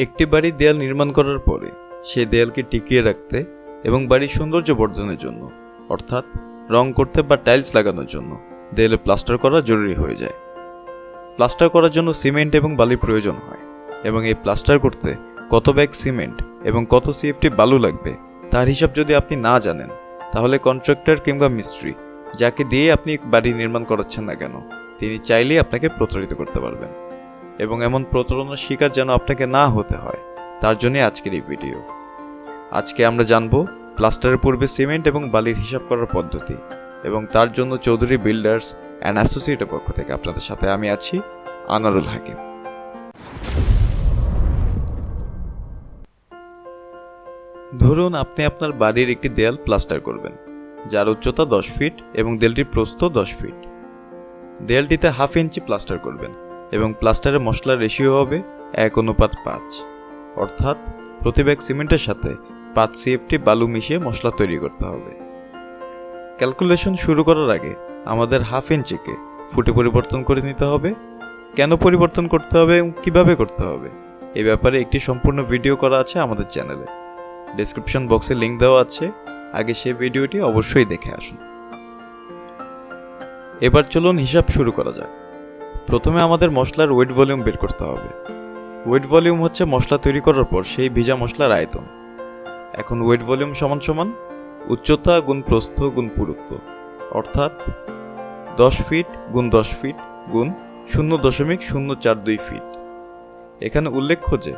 একটি বাড়ির দেয়াল নির্মাণ করার পরে সেই দেয়ালকে টিকিয়ে রাখতে এবং বাড়ির সৌন্দর্য বর্ধনের জন্য অর্থাৎ রং করতে বা টাইলস লাগানোর জন্য দেয়ালে প্লাস্টার করা জরুরি হয়ে যায়। প্লাস্টার করার জন্য সিমেন্ট এবং বালির প্রয়োজন হয় এবং এই প্লাস্টার করতে কত ব্যাগ সিমেন্ট এবং কত সিএফটি বালু লাগবে তার হিসাব যদি আপনি না জানেন, তাহলে কন্ট্রাক্টর কিংবা মিস্ত্রি যাকে দিয়ে আপনি বাড়ি নির্মাণ করাচ্ছেন না কেন, তিনি চাইলেই আপনাকে প্রতারিত করতে পারবেন। এবং এমন প্রতারণার শিকার যেন আপনাকে না হতে হয়, তার জন্যই আজকের এই ভিডিও। আজকে আমরা জানব প্লাস্টারের পূর্বে সিমেন্ট এবং বালির হিসাব করার পদ্ধতি, এবং তার জন্য চৌধুরী বিল্ডার্স অ্যান্ড অ্যাসোসিয়েটের পক্ষ থেকে আপনাদের সাথে আমি আছি, আনারুল হাকিম। ধরুন আপনি আপনার বাড়ির একটি দেয়াল প্লাস্টার করবেন, যার উচ্চতা 10 ফিট এবং দেয়ালটির প্রস্থ 10 ফিট। দেয়ালটিতে 1/2 ইঞ্চি প্লাস্টার করবেন এবং প্লাস্টারের মশলার রেশিও হবে 1:5, অর্থাৎ প্রতি ব্যাগ সিমেন্টের সাথে 5 সিএফটি বালু মিশিয়ে মশলা তৈরি করতে হবে। ক্যালকুলেশন শুরু করার আগে আমাদের 1/2 ইঞ্চিকে ফুটে পরিবর্তন করে নিতে হবে। কেন পরিবর্তন করতে হবে এবং কীভাবে করতে হবে এই ব্যাপারে একটি সম্পূর্ণ ভিডিও করা আছে আমাদের চ্যানেলে, ডেসক্রিপশন বক্সে লিঙ্ক দেওয়া আছে, আগে সেই ভিডিওটি অবশ্যই দেখে আসুন। এবার চলুন হিসাব শুরু করা যাক। প্রথমে আমাদের মশলার ওয়েট ভলিউম বের করতে হবে। ওয়েট ভলিউম হচ্ছে মশলা তৈরি করার পর সেই ভিজা মশলার আয়তন। এখন ওয়েট ভলিউম সমান সমান উচ্চতা গুণ প্রস্থ গুণ পুরুত্ব, অর্থাৎ 10 ফিট গুণ 10 ফিট গুণ 0.042 ফিট। এখানে উল্লেখ্য যে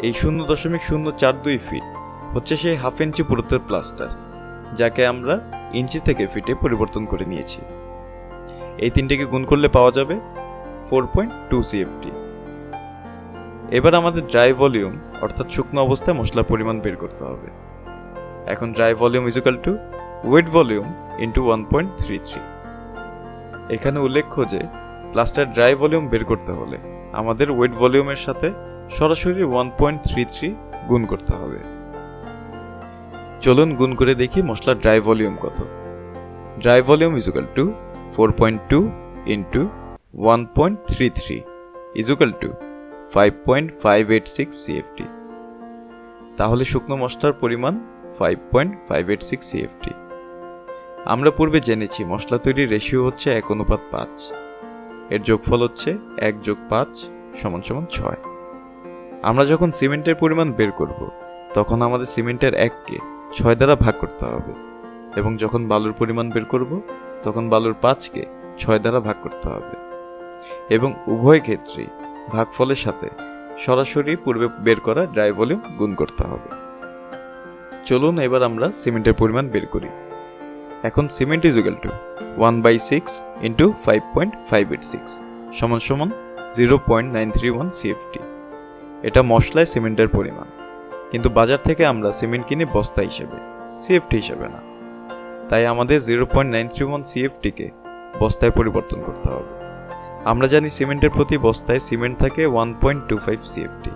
এই 0.042 ফিট হচ্ছে সেই 1/2 ইঞ্চি পুরুত্বের প্লাস্টার, যাকে আমরা ইঞ্চি থেকে ফিটে পরিবর্তন করে নিয়েছি। এই তিনটিকে গুণ করলে পাওয়া যাবে 4.2 সিএফটি। এবার আমাদের ড্রাই ভলিউম অর্থাৎ শুকনো অবস্থায় মশলার পরিমাণ বের করতে হবে। এখন dry volume is equal to wet volume into 1.33। এখানে উল্লেখ্য যে প্লাস্টার ড্রাই ভলিউম বের করতে হলে আমাদের ওয়েট ভলিউমের সাথে সরাসরি 1.33 গুণ করতে হবে। চলুন গুণ করে দেখি মশলার ড্রাই ভলিউম কত। Dry volume is equal two 4.2 into 1.33 is equal two 5.586 CFT. তাহলে শুকনো মশলার পরিমাণ 5.586 সিএফটি। আমরা পূর্বে জেনেছি মশলা তৈরির রেশিও হচ্ছে 1:5, এর যোগফল হচ্ছে 1+5 = 6। আমরা যখন সিমেন্টের পরিমাণ বের করব তখন আমাদের সিমেন্টের 1কে 6 দ্বারা ভাগ করতে হবে, এবং যখন বালুর পরিমাণ বের করব তখন বালুর 5কে 6 দ্বারা ভাগ করতে হবে, এবং উভয় ক্ষেত্রেই ভাগফলের সাথে সরাসরি পূর্বে বের করা ড্রাই ভলিউম গুণ করতে হবে। চলুন এবার আমরা সিমেন্টের পরিমাণ বের করি। এখন cement is equal two 1/6 into 5.586 = 0.931 CFT. এটা মশলায় সিমেন্টের পরিমাণ, কিন্তু বাজার থেকে আমরা সিমেন্ট কিনি বস্তা হিসেবে, সিএফটি হিসেবে না। তাই আমাদের 0.931 সিএফটিকে বস্তায় পরিবর্তন করতে হবে। আমরা জানি সিমেন্টের প্রতি বস্তায় সিমেন্ট থাকে 1.25 সিএফটি।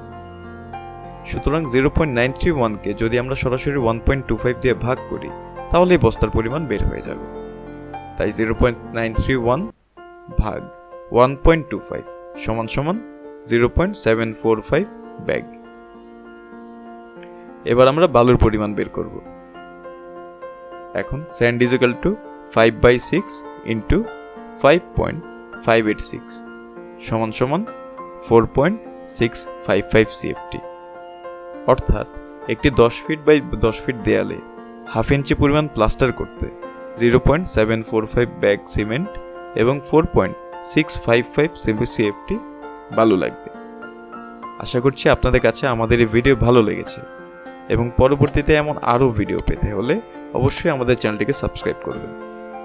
সুতরাং 0.931কে যদি আমরা সরাসরি 1.25 দিয়ে ভাগ করি তাহলে এই বস্তার পরিমাণ বের হয়ে যাবে। তাই 0.931 ভাগ 1.25 = 0.745 ব্যাগ। এবার আমরা বালুর পরিমাণ বের করব। এখন sand is equal to 5/6 into 5.586 = 4.655 CFT. অর্থাৎ একটি 10 ফিট বাই 10 ফিট দেয়ালে 1/2 ইঞ্চি পরিমাণ প্লাস্টার করতে 0.745 ব্যাগ সিমেন্ট এবং 4.655 সিএফটি বালু লাগবে। আশা করছি আপনাদের কাছে আমাদের এই ভিডিও ভালো লেগেছে, এবং পরবর্তীতে এমন আরও ভিডিও পেতে হলে অবশ্যই আমাদের চ্যানেলটিকে সাবস্ক্রাইব করবেন,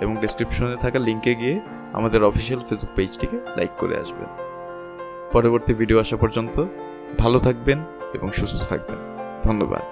এবং ডেসক্রিপশনে থাকা লিঙ্কে গিয়ে আমাদের অফিসিয়াল ফেসবুক পেজটিকে লাইক করে আসবেন। পরবর্তী ভিডিও আসা পর্যন্ত ভালো থাকবেন এবং সুস্থ থাকবেন। ধন্যবাদ।